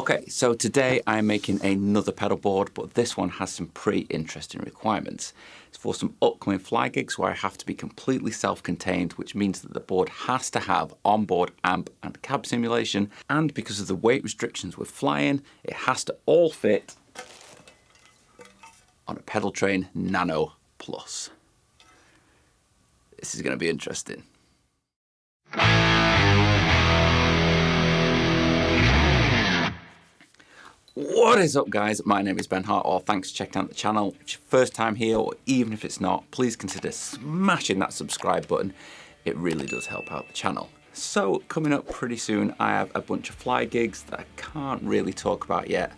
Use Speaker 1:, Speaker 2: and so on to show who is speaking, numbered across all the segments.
Speaker 1: Okay, so today I'm making another pedal board, but this one has some pretty interesting requirements. It's for some upcoming fly gigs where I have to be completely self-contained, which means that the board has to have onboard amp and cab simulation, and because of the weight restrictions with flying, it has to all fit on a Pedaltrain Nano Plus. This is going to be interesting. What is up, guys? My name is Ben Hartwell. Thanks for checking out the channel. If it's your first time here, or even if it's not, please consider smashing that subscribe button. It really does help out the channel. So coming up pretty soon, I have a bunch of fly gigs that I can't really talk about yet.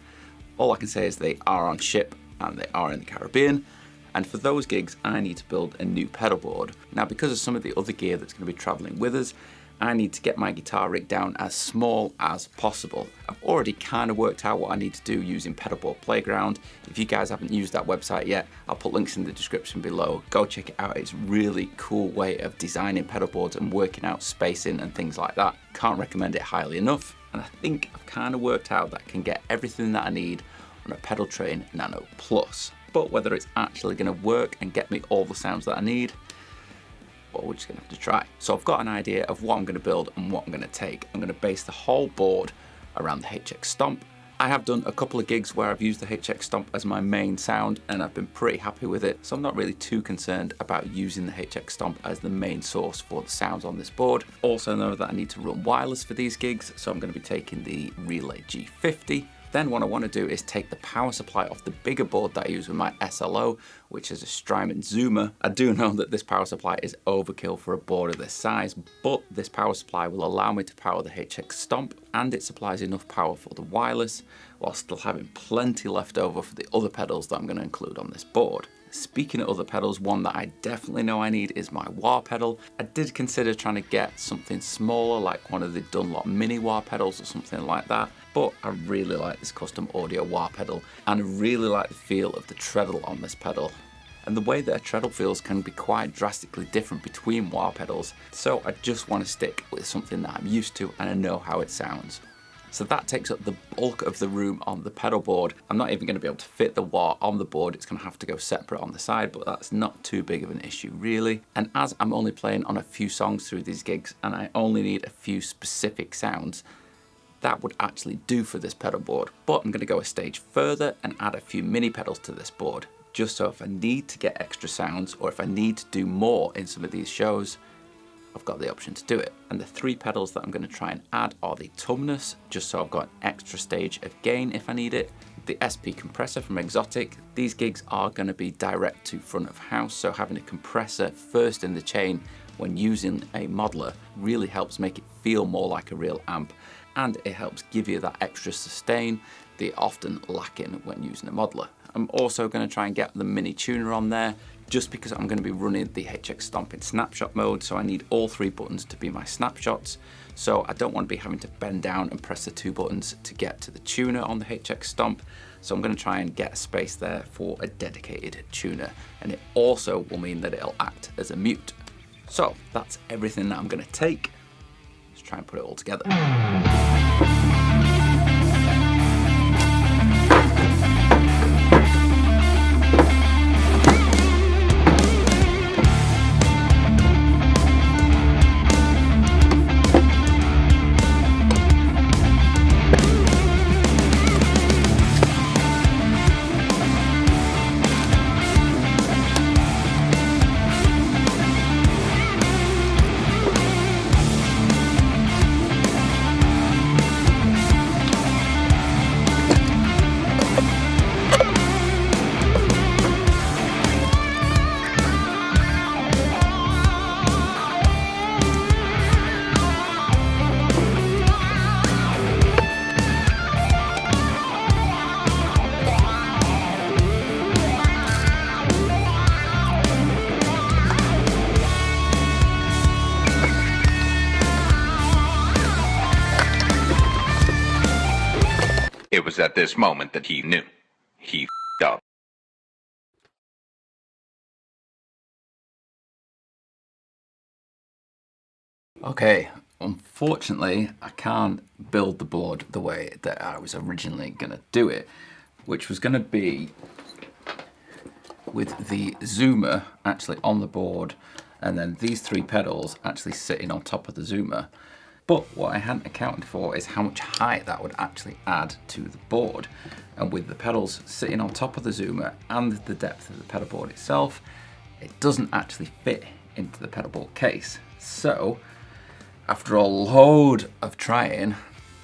Speaker 1: All I can say is they are on ship and they are in the Caribbean. And for those gigs, I need to build a new pedal board. Now, because of some of the other gear that's going to be traveling with us, I need to get my guitar rig down as small as possible. I've already kind of worked out what I need to do using Pedalboard Playground. If you guys haven't used that website yet, I'll put links in the description below. Go check it out. It's a really cool way of designing pedal boards and working out spacing and things like that. Can't recommend it highly enough. And I think I've kind of worked out that I can get everything that I need on a Pedaltrain Nano Plus. But whether it's actually going to work and get me all the sounds that I need, well, we're just going to have to try. So I've got an idea of what I'm going to build and what I'm going to take. I'm going to base the whole board around the HX Stomp. I have done a couple of gigs where I've used the HX Stomp as my main sound and I've been pretty happy with it. So I'm not really too concerned about using the HX Stomp as the main source for the sounds on this board. Also know that I need to run wireless for these gigs, so I'm going to be taking the Relay G50. Then what I want to do is take the power supply off the bigger board that I use with my SLO, which is a Strymon Zoomer. I do know that this power supply is overkill for a board of this size, but this power supply will allow me to power the HX Stomp, and it supplies enough power for the wireless, while still having plenty left over for the other pedals that I'm going to include on this board. Speaking of other pedals, one that I definitely know I need is my wah pedal. I did consider trying to get something smaller, like one of the Dunlop mini wah pedals or something like that, but I really like this custom audio wah pedal, and I really like the feel of the treadle on this pedal. And the way that a treadle feels can be quite drastically different between wah pedals, so I just want to stick with something that I'm used to and I know how it sounds. So that takes up the bulk of the room on the pedal board. I'm not even going to be able to fit the wah on the board. It's going to have to go separate on the side, but that's not too big of an issue really. And as I'm only playing on a few songs through these gigs and I only need a few specific sounds, that would actually do for this pedal board. But I'm going to go a stage further and add a few mini pedals to this board, just so if I need to get extra sounds or if I need to do more in some of these shows, I've got the option to do it. And the three pedals that I'm going to try and add are the Tumnus, just so I've got an extra stage of gain if I need it, the SP compressor from Exotic. These gigs are going to be direct to front of house, so having a compressor first in the chain when using a modeler really helps make it feel more like a real amp, and it helps give you that extra sustain that you're often lacking when using a modeler. I'm also going to try and get the mini tuner on there, just because I'm going to be running the HX Stomp in snapshot mode, so I need all three buttons to be my snapshots. So I don't want to be having to bend down and press the two buttons to get to the tuner on the HX Stomp. So I'm going to try and get a space there for a dedicated tuner, and it also will mean that it'll act as a mute. So that's everything that I'm going to take. Let's try and put it all together.
Speaker 2: It was at this moment that he knew. He f***ed up.
Speaker 1: Okay, Unfortunately, I can't build the board the way that I was originally going to do it, which was going to be with the zoomer actually on the board and then these 3 pedals actually sitting on top of the zoomer. But what I hadn't accounted for is how much height that would actually add to the board. And with the pedals sitting on top of the zoomer and the depth of the pedal board itself, it doesn't actually fit into the pedal board case. So after a load of trying,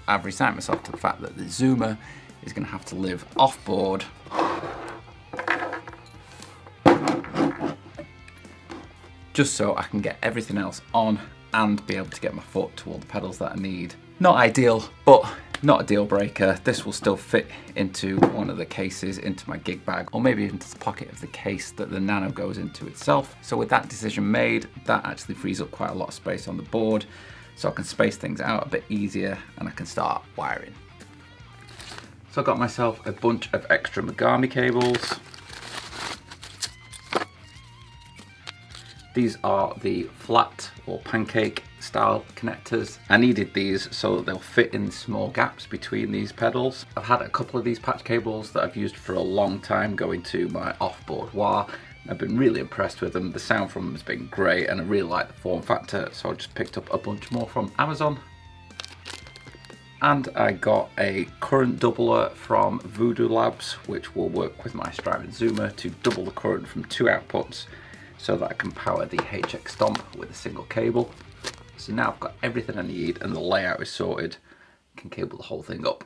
Speaker 1: I've resigned myself to the fact that the zoomer is going to have to live off board just so I can get everything else on and be able to get my foot to all the pedals that I need. Not ideal, but not a deal breaker. This will still fit into one of the cases, into my gig bag, or maybe even to the pocket of the case that the Nano goes into itself. So with that decision made, that actually frees up quite a lot of space on the board, so I can space things out a bit easier and I can start wiring. So I got myself a bunch of extra Megami cables. These are the flat or pancake style connectors. I needed these so that they'll fit in small gaps between these pedals. I've had a couple of these patch cables that I've used for a long time going to my off-board wah. I've been really impressed with them. The sound from them has been great and I really like the form factor, so I just picked up a bunch more from Amazon. And I got a current doubler from Voodoo Labs, which will work with my Striving Zoomer to double the current from 2 outputs, so that I can power the HX Stomp with a single cable. So now I've got everything I need and the layout is sorted. I can cable the whole thing up.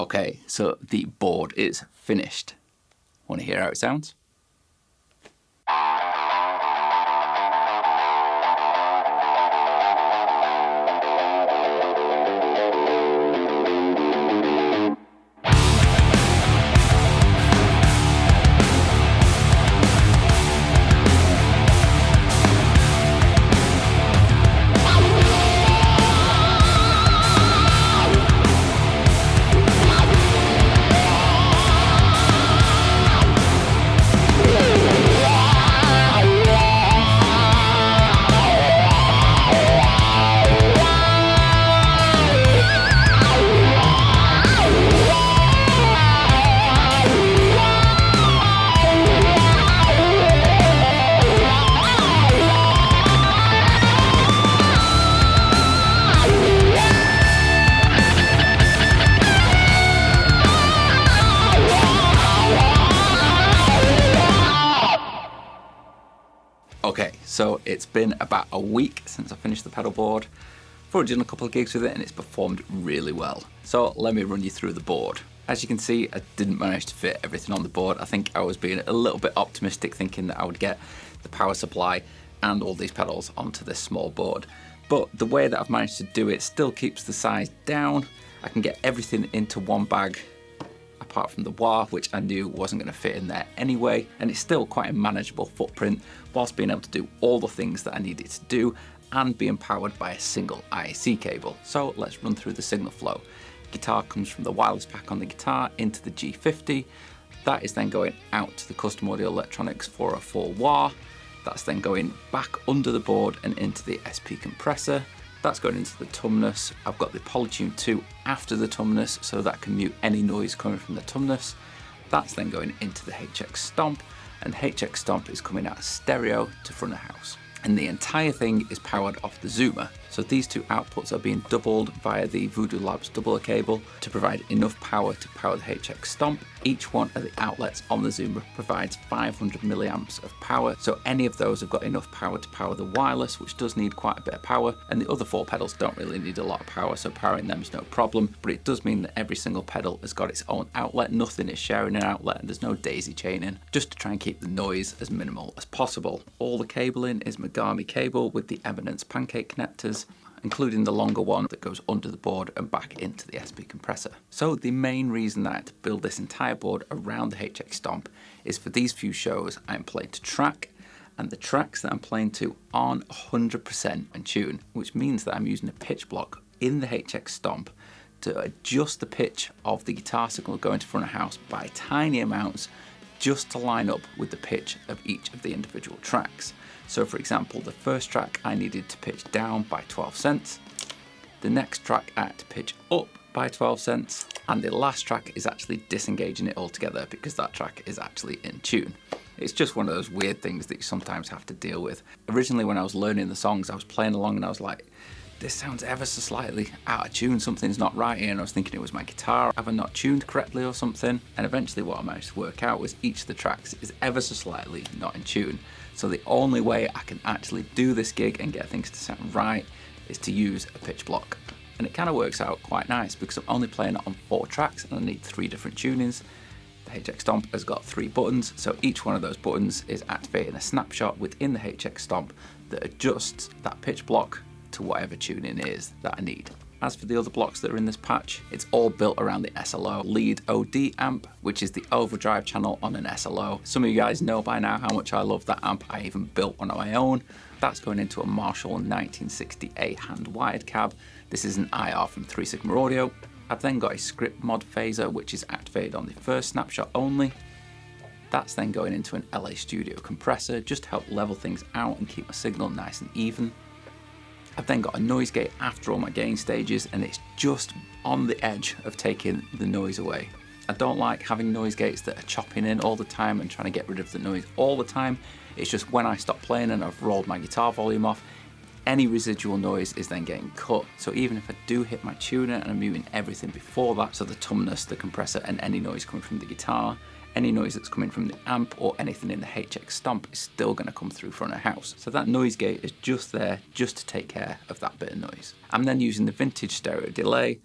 Speaker 1: Okay, so the board is finished. Want to hear how it sounds? Okay, so it's been about a week since I finished the pedal board. I've already done a couple of gigs with it and it's performed really well. So let me run you through the board. As you can see, I didn't manage to fit everything on the board. I think I was being a little bit optimistic thinking that I would get the power supply and all these pedals onto this small board. But the way that I've managed to do it still keeps the size down. I can get everything into one bag apart from the wah, which I knew wasn't going to fit in there anyway, and it's still quite a manageable footprint whilst being able to do all the things that I needed to do and being powered by a single IAC cable. So let's run through the signal flow. Guitar comes from the wireless pack on the guitar into the G50. That is then going out to the custom audio electronics for a full wah. That's then going back under the board and into the SP compressor. That's going into the tumnus. I've got the Polytune 2 after the tumnus, so that can mute any noise coming from the tumnus. That's then going into the HX Stomp, and HX Stomp is coming out stereo to front of house. And the entire thing is powered off the zoomer. So these two outputs are being doubled via the Voodoo Labs doubler cable to provide enough power to power the HX Stomp. Each one of the outlets on the Zoomer provides 500 milliamps of power, so any of those have got enough power to power the wireless, which does need quite a bit of power, and the other 4 pedals don't really need a lot of power, so powering them is no problem, but it does mean that every single pedal has got its own outlet. Nothing is sharing an outlet, and there's no daisy chaining, just to try and keep the noise as minimal as possible. All the cabling is Megami cable with the Eminence pancake connectors, including the longer one that goes under the board and back into the SP compressor. So the main reason that I had to build this entire board around the HX Stomp is for these few shows I'm playing to track, and the tracks that I'm playing to aren't 100% in tune, which means that I'm using a pitch block in the HX Stomp to adjust the pitch of the guitar signal going to front of house by tiny amounts, just to line up with the pitch of each of the individual tracks. So for example, the first track I needed to pitch down by 12 cents, the next track I had to pitch up by 12 cents, and the last track is actually disengaging it altogether because that track is actually in tune. It's just one of those weird things that you sometimes have to deal with. Originally when I was learning the songs, I was playing along and I was like, this sounds ever so slightly out of tune, something's not right here, and I was thinking it was my guitar, have I not tuned correctly or something? And eventually what I managed to work out was each of the tracks is ever so slightly not in tune. So the only way I can actually do this gig and get things to sound right is to use a pitch block. And it kind of works out quite nice because I'm only playing it on 4 tracks and I need 3 different tunings. The HX Stomp has got 3 buttons, so each one of those buttons is activating a snapshot within the HX Stomp that adjusts that pitch block to whatever tuning is that I need. As for the other blocks that are in this patch, it's all built around the SLO lead OD amp, which is the overdrive channel on an SLO. Some of you guys know by now how much I love that amp. I even built one of my own. That's going into a Marshall 1960A hand-wired cab. This is an IR from 3 Sigma Audio. I've then got a script mod phaser, which is activated on the first snapshot only. That's then going into an LA Studio compressor, just to help level things out and keep my signal nice and even. I've then got a noise gate after all my gain stages, and it's just on the edge of taking the noise away. I don't like having noise gates that are chopping in all the time and trying to get rid of the noise all the time. It's just when I stop playing and I've rolled my guitar volume off, any residual noise is then getting cut. So even if I do hit my tuner and I'm muting everything before that, so the tumness, the compressor, and any noise coming from the guitar, any noise that's coming from the amp or anything in the HX Stomp is still going to come through front of house. So that noise gate is just there just to take care of that bit of noise. I'm then using the vintage stereo delay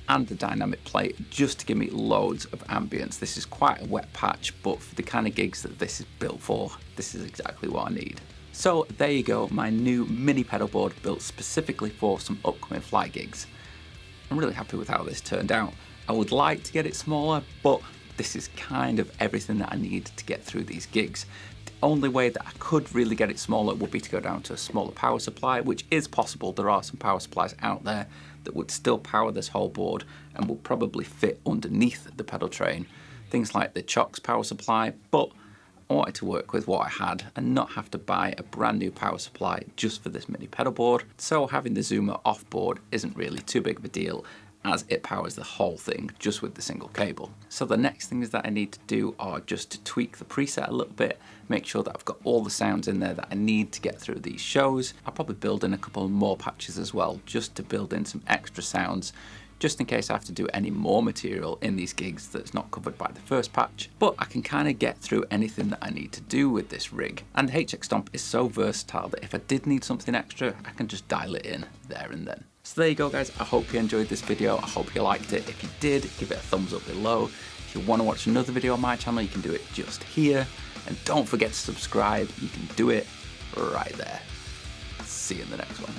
Speaker 1: and the dynamic plate just to give me loads of ambience. This is quite a wet patch, but for the kind of gigs that this is built for, this is exactly what I need. So there you go, my new mini pedal board built specifically for some upcoming flight gigs. I'm really happy with how this turned out. I would like to get it smaller, but this is kind of everything that I need to get through these gigs. The only way that I could really get it smaller would be to go down to a smaller power supply, which is possible. There are some power supplies out there that would still power this whole board and will probably fit underneath the pedal train. Things like the Chox power supply, but I wanted to work with what I had and not have to buy a brand new power supply just for this mini pedal board. So having the Zoomer off board isn't really too big of a deal, as it powers the whole thing just with the single cable. So the next things that I need to do are just to tweak the preset a little bit, make sure that I've got all the sounds in there that I need to get through these shows. I'll probably build in a couple more patches as well, just to build in some extra sounds, just in case I have to do any more material in these gigs that's not covered by the first patch. But I can kind of get through anything that I need to do with this rig. And the HX Stomp is so versatile that if I did need something extra, I can just dial it in there and then. So there you go guys, I hope you enjoyed this video, I hope you liked it. If you did, give it a thumbs up below. If you want to watch another video on my channel, you can do it just here. And don't forget to subscribe, you can do it right there. See you in the next one.